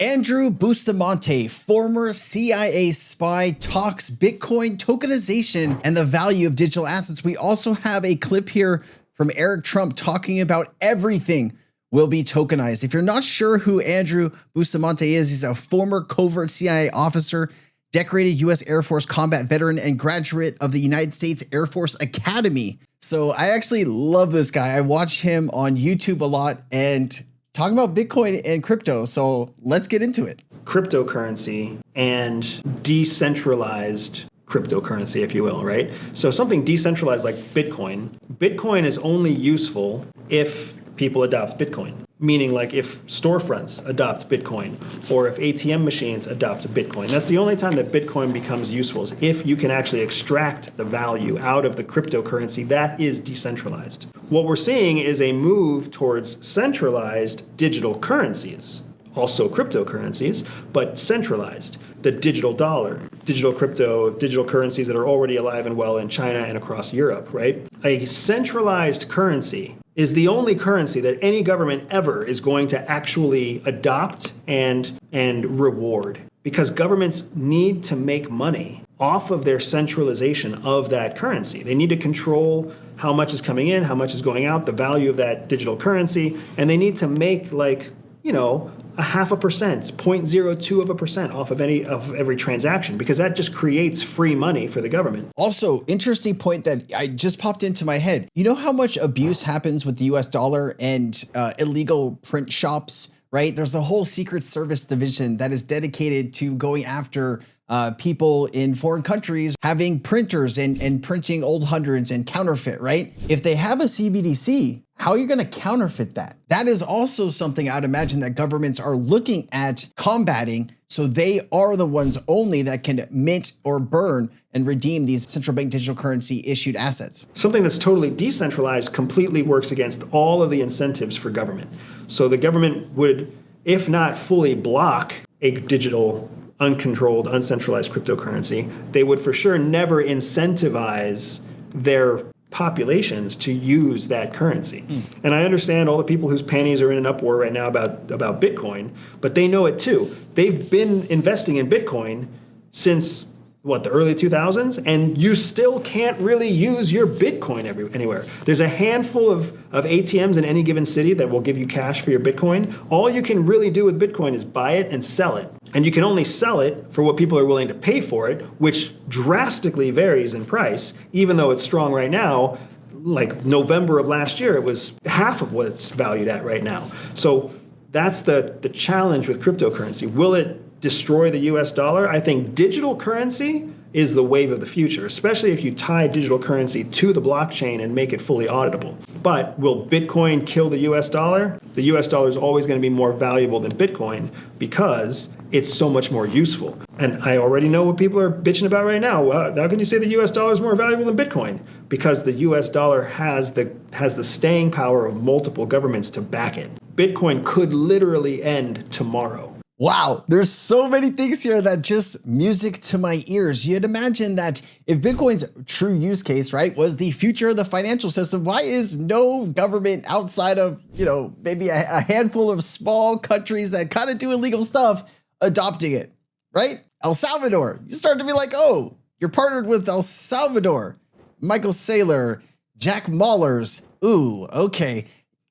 Andrew Bustamante, former CIA spy, talks Bitcoin tokenization and the value of digital assets. We also have a clip here from Eric Trump talking about everything will be tokenized. If you're not sure who Andrew Bustamante is, he's a former covert CIA officer, decorated U.S. Air Force combat veteran, and graduate of the United States Air Force Academy. So I actually love this guy. I watch him on YouTube a lot and talking about Bitcoin and crypto. So let's get into it. Cryptocurrency and decentralized cryptocurrency, if you will, right? So something decentralized like Bitcoin. Bitcoin is only useful if people adopt Bitcoin, meaning like if storefronts adopt Bitcoin or if ATM machines adopt Bitcoin. That's the only time that Bitcoin becomes useful, is if you can actually extract the value out of the cryptocurrency that is decentralized. What we're seeing is a move towards centralized digital currencies, also cryptocurrencies, but centralized. The digital dollar, digital crypto, digital currencies that are already alive and well in China and across Europe, right? A centralized currency is the only currency that any government ever is going to actually adopt and reward, because governments need to make money off of their centralization of that currency. They need to control how much is coming in, how much is going out, the value of that digital currency, and they need to make, like, you know, 0.5%, 0.02% off of every transaction, because that just creates free money for the government. Also, interesting point that I just popped into my head. You know how much abuse happens with the US dollar and illegal print shops, right? There's a whole Secret Service division that is dedicated to going after people in foreign countries having printers and printing old hundreds and counterfeit, right? If they have a CBDC, how are you going to counterfeit that? That is also something I'd imagine that governments are looking at combating, so they are the ones only that can mint or burn and redeem these central bank digital currency issued assets. Something that's totally decentralized completely works against all of the incentives for government. So the government would, if not fully block a digital, uncontrolled, uncentralized cryptocurrency, they would for sure never incentivize their populations to use that currency. And I understand all the people whose panties are in an uproar right now about Bitcoin, but they know it too. They've been investing in Bitcoin since, what, the early 2000s, and you still can't really use your Bitcoin anywhere. There's a handful of ATMs in any given city that will give you cash for your Bitcoin. All you can really do with Bitcoin is buy it and sell it. And you can only sell it for what people are willing to pay for it, which drastically varies in price. Even though it's strong right now, like November of last year, it was half of what it's valued at right now. So that's the challenge with cryptocurrency. Will it destroy the US dollar? I think digital currency is the wave of the future, especially if you tie digital currency to the blockchain and make it fully auditable. But will Bitcoin kill the US dollar? The US dollar is always going to be more valuable than Bitcoin because it's so much more useful. And I already know what people are bitching about right now. Well, how can you say the US dollar is more valuable than Bitcoin? Because the US dollar has the staying power of multiple governments to back it. Bitcoin could literally end tomorrow. Wow, there's so many things here that just music to my ears. You'd imagine that if Bitcoin's true use case, right, was the future of the financial system, why is no government outside of, you know, maybe a handful of small countries that kind of do illegal stuff adopting it, right? El Salvador, you start to be like, oh, you're partnered with El Salvador, Michael Saylor, Jack Mallers. Ooh, okay.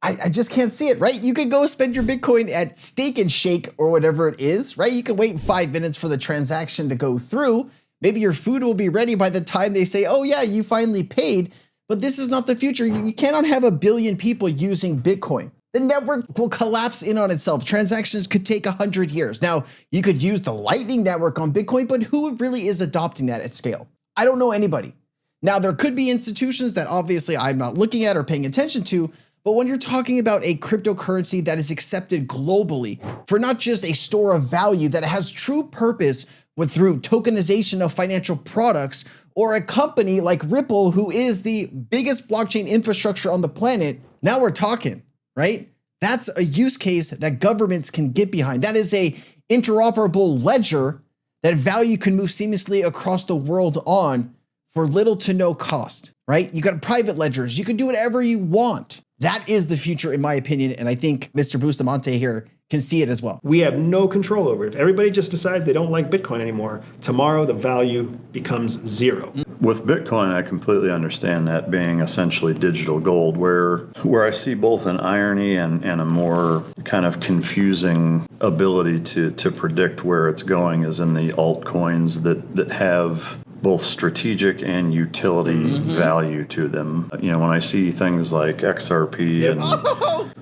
I just can't see it, right? You could go spend your Bitcoin at Steak and Shake or whatever it is, right? You can wait 5 minutes for the transaction to go through. Maybe your food will be ready by the time they say, oh yeah, you finally paid. But this is not the future. You cannot have 1 billion people using Bitcoin. The network will collapse in on itself. Transactions could take 100 years. Now, you could use the Lightning Network on Bitcoin, but who really is adopting that at scale? I don't know anybody. Now, there could be institutions that obviously I'm not looking at or paying attention to, but when you're talking about a cryptocurrency that is accepted globally for not just a store of value that has true purpose through tokenization of financial products, or a company like Ripple, who is the biggest blockchain infrastructure on the planet, now we're talking, right? That's a use case that governments can get behind. That is a interoperable ledger that value can move seamlessly across the world on for little to no cost, right? You got private ledgers. You can do whatever you want. That is the future, in my opinion. And I think Mr. Bustamante here can see it as well. We have no control over it. If everybody just decides they don't like Bitcoin anymore, tomorrow the value becomes zero. With Bitcoin, I completely understand that being essentially digital gold, where I see both an irony and a more kind of confusing ability to predict where it's going is in the altcoins that have both strategic and utility value to them. You know, when I see things like XRP and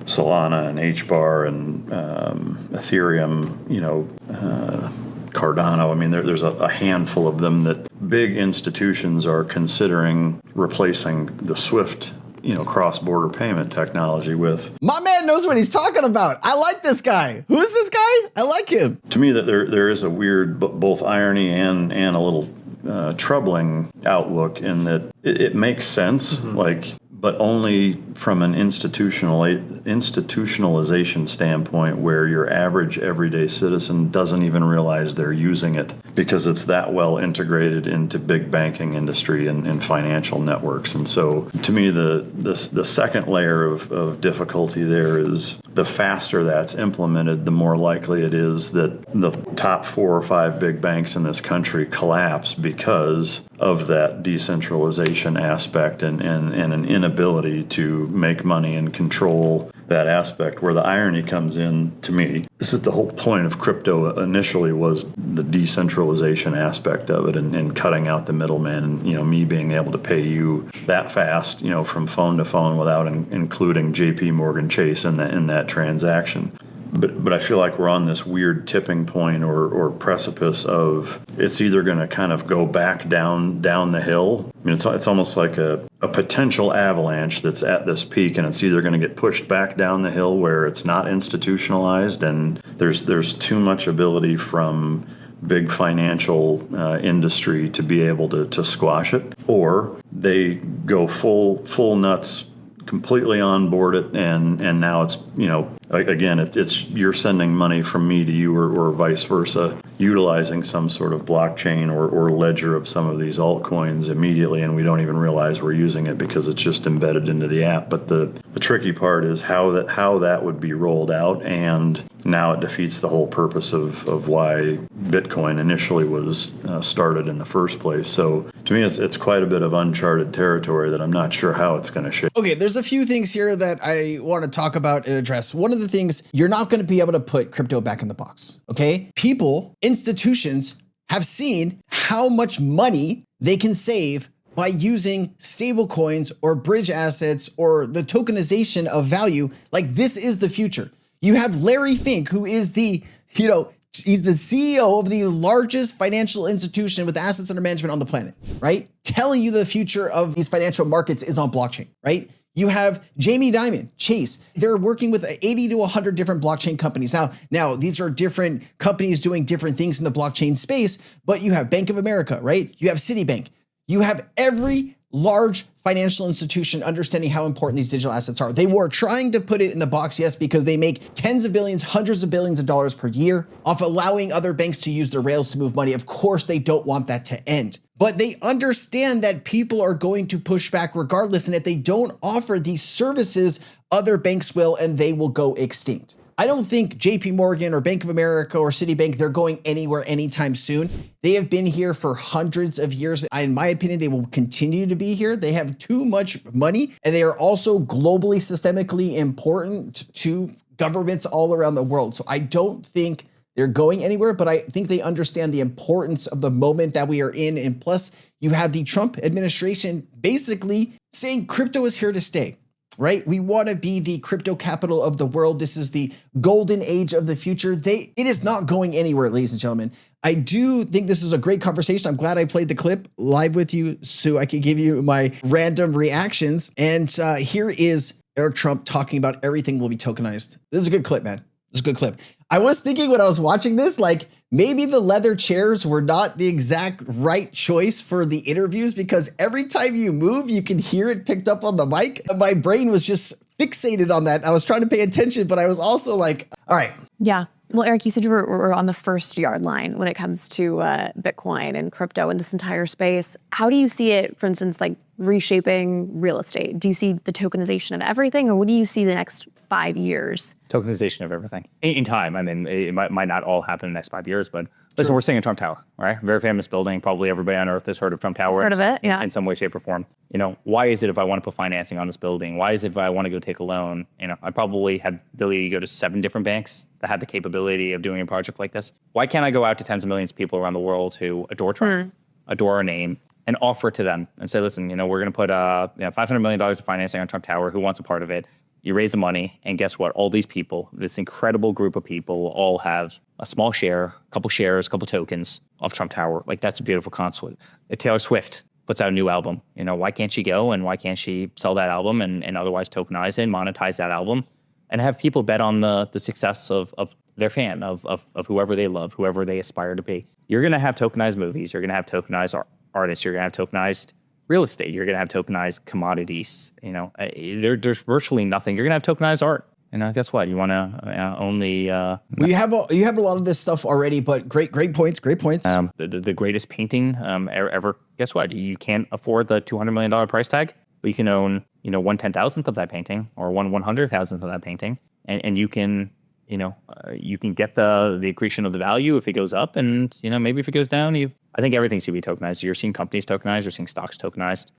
Solana and HBAR and Ethereum, you know, Cardano, I mean, there's a handful of them that big institutions are considering replacing the SWIFT, you know, cross-border payment technology with. My man knows what he's talking about. I like this guy. Who is this guy? I like him. To me, that there is a weird both irony and a little troubling outlook in that it makes sense, like, but only from an institutionalization standpoint where your average everyday citizen doesn't even realize they're using it because it's that well integrated into big banking industry and financial networks. And so to me, the second layer of difficulty there is the faster that's implemented, the more likely it is that the top 4 or 5 big banks in this country collapse because of that decentralization aspect and an inability to make money and control that aspect. Where the irony comes in, to me, this is the whole point of crypto initially, was the decentralization aspect of it and cutting out the middleman, and, you know, me being able to pay you that fast, you know, from phone to phone without including JP Morgan Chase in that transaction. But I feel like we're on this weird tipping point or precipice of it's either going to kind of go back down the hill. I mean, it's almost like a potential avalanche that's at this peak, and it's either going to get pushed back down the hill where it's not institutionalized and there's too much ability from big financial industry to be able to squash it, or they go full nuts, completely on board it, and now it's, you know, again, it's you're sending money from me to you or vice versa, utilizing some sort of blockchain or ledger of some of these altcoins immediately, and we don't even realize we're using it because it's just embedded into the app. But the tricky part is how that would be rolled out, and now it defeats the whole purpose of why Bitcoin initially was started in the first place. So to me, it's quite a bit of uncharted territory that I'm not sure how it's going to shift. Okay, there's a few things here that I want to talk about and address. One of the things, you're not going to be able to put crypto back in the box, okay? People, institutions have seen how much money they can save by using stablecoins or bridge assets or the tokenization of value. Like, this is the future. You have Larry Fink, who is he's the CEO of the largest financial institution with assets under management on the planet, right? Telling you the future of these financial markets is on blockchain, right? You have Jamie Dimon, Chase. They're working with 80 to 100 different blockchain companies. Now these are different companies doing different things in the blockchain space, but you have Bank of America, right? You have Citibank. You have every large financial institution understanding how important these digital assets are. They were trying to put it in the box, yes, because they make tens of billions, hundreds of billions of dollars per year off allowing other banks to use their rails to move money. Of course, they don't want that to end. But they understand that people are going to push back regardless. And if they don't offer these services, other banks will, and they will go extinct. I don't think JP Morgan or Bank of America or Citibank, they're going anywhere anytime soon. They have been here for hundreds of years. In my opinion, they will continue to be here. They have too much money, and they are also globally, systemically important to governments all around the world. So I don't think they're going anywhere, but I think they understand the importance of the moment that we are in. And plus, you have the Trump administration basically saying crypto is here to stay. Right? We want to be the crypto capital of the world. This is the golden age of the future. It is not going anywhere, ladies and gentlemen. I do think this is a great conversation. I'm glad I played the clip live with you so I could give you my random reactions. And here is Eric Trump talking about everything will be tokenized. This is a good clip, man. This is a good clip. I was thinking when I was watching this, like, maybe the leather chairs were not the exact right choice for the interviews, because every time you move, you can hear it picked up on the mic. My brain was just fixated on that. I was trying to pay attention, but I was also like, all right. Yeah. Well, Eric, you said you were on the first yard line when it comes to Bitcoin and crypto and this entire space. How do you see it, for instance, like reshaping real estate? Do you see the tokenization of everything, or what do you see the next 5 years? Tokenization of everything in time. I mean, it might not all happen in the next 5 years, but listen, we're seeing a Trump Tower, right? Very famous building. Probably everybody on earth has heard of Trump Tower. Heard of it, yeah. In some way, shape, or form. You know, why is it if I want to put financing on this building? Why is it if I want to go take a loan? You know, I probably had the ability to go to 7 different banks that had the capability of doing a project like this. Why can't I go out to tens of millions of people around the world who adore Trump, adore our name, and offer it to them and say, listen, you know, we're going to put $500 million of financing on Trump Tower. Who wants a part of it? You raise the money, and guess what? All these people, this incredible group of people, all have a small share, a couple shares, a couple tokens of Trump Tower. Like, that's a beautiful concept. Taylor Swift puts out a new album. You know, why can't she go and why can't she sell that album and otherwise tokenize it, monetize that album, and have people bet on the success of their fan, of whoever they love, whoever they aspire to be? You're going to have tokenized movies. You're going to have tokenized artists. You're going to have tokenized real estate. You're going to have tokenized commodities. You know, there's virtually nothing. You're going to have tokenized art. And guess what? You want to only. Well, you have a lot of this stuff already, but great points. Great points. The greatest painting ever. Guess what? You can't afford the $200 million price tag, but you can own 1/10,000th of that painting or 1/100,000th of that painting, and you can. You can get the accretion of the value if it goes up, and maybe if it goes down, I think everything should be tokenized. You're seeing companies tokenized, you're seeing stocks tokenized.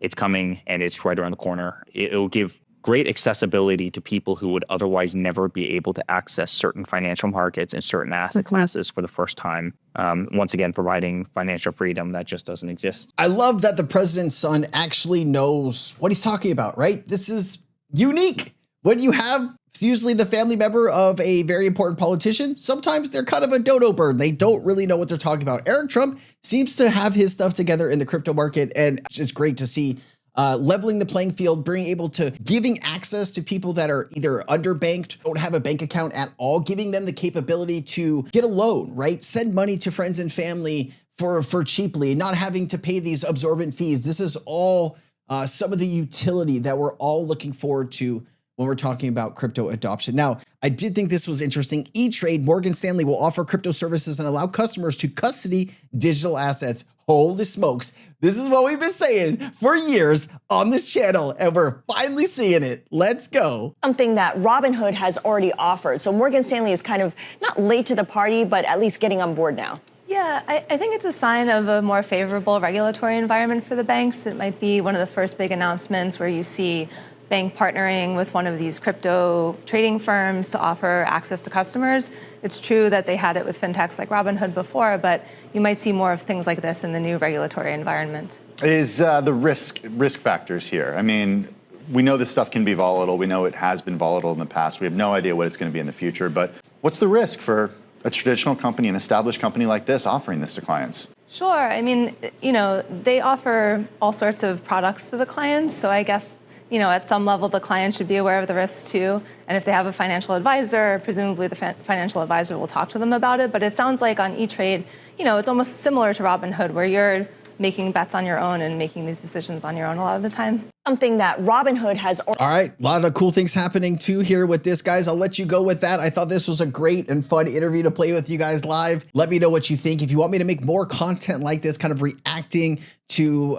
It's coming, and it's right around the corner. It will give great accessibility to people who would otherwise never be able to access certain financial markets and certain asset classes for the first time. Once again, providing financial freedom that just doesn't exist. I love that the president's son actually knows what he's talking about, right? This is unique. When you have usually the family member of a very important politician, sometimes they're kind of a dodo bird. They don't really know what they're talking about. Eric Trump seems to have his stuff together in the crypto market, and it's just great to see leveling the playing field, being able to giving access to people that are either underbanked, don't have a bank account at all, giving them the capability to get a loan, right? Send money to friends and family for cheaply, not having to pay these absorbent fees. This is all some of the utility that we're all looking forward to when we're talking about crypto adoption. Now, I did think this was interesting. E-Trade, Morgan Stanley will offer crypto services and allow customers to custody digital assets. Holy smokes. This is what we've been saying for years on this channel, and we're finally seeing it. Let's go. Something that Robinhood has already offered. So Morgan Stanley is kind of not late to the party, but at least getting on board now. Yeah, I think it's a sign of a more favorable regulatory environment for the banks. It might be one of the first big announcements where you see bank partnering with one of these crypto trading firms to offer access to customers. It's true that they had it with fintechs like Robinhood before, but you might see more of things like this in the new regulatory environment. Is the risk factors here? I mean, we know this stuff can be volatile. We know it has been volatile in the past. We have no idea what it's going to be in the future, but what's the risk for a traditional company, an established company like this, offering this to clients? Sure. I mean, they offer all sorts of products to the clients, so I guess at some level, the client should be aware of the risks too. And if they have a financial advisor, presumably the financial advisor will talk to them about it. But it sounds like on E-Trade, it's almost similar to Robinhood, where you're making bets on your own and making these decisions on your own a lot of the time. Something that Robinhood has. All right, a lot of cool things happening too here with this, guys. I'll let you go with that. I thought this was a great and fun interview to play with you guys live. Let me know what you think. If you want me to make more content like this, kind of reacting to,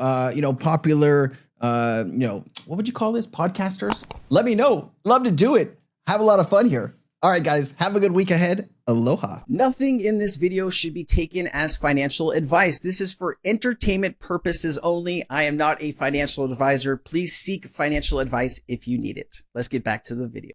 popular, what would you call this? Podcasters? Let me know. Love to do it. Have a lot of fun here. All right, guys, have a good week ahead. Aloha. Nothing in this video should be taken as financial advice. This is for entertainment purposes only. I am not a financial advisor. Please seek financial advice if you need it. Let's get back to the video.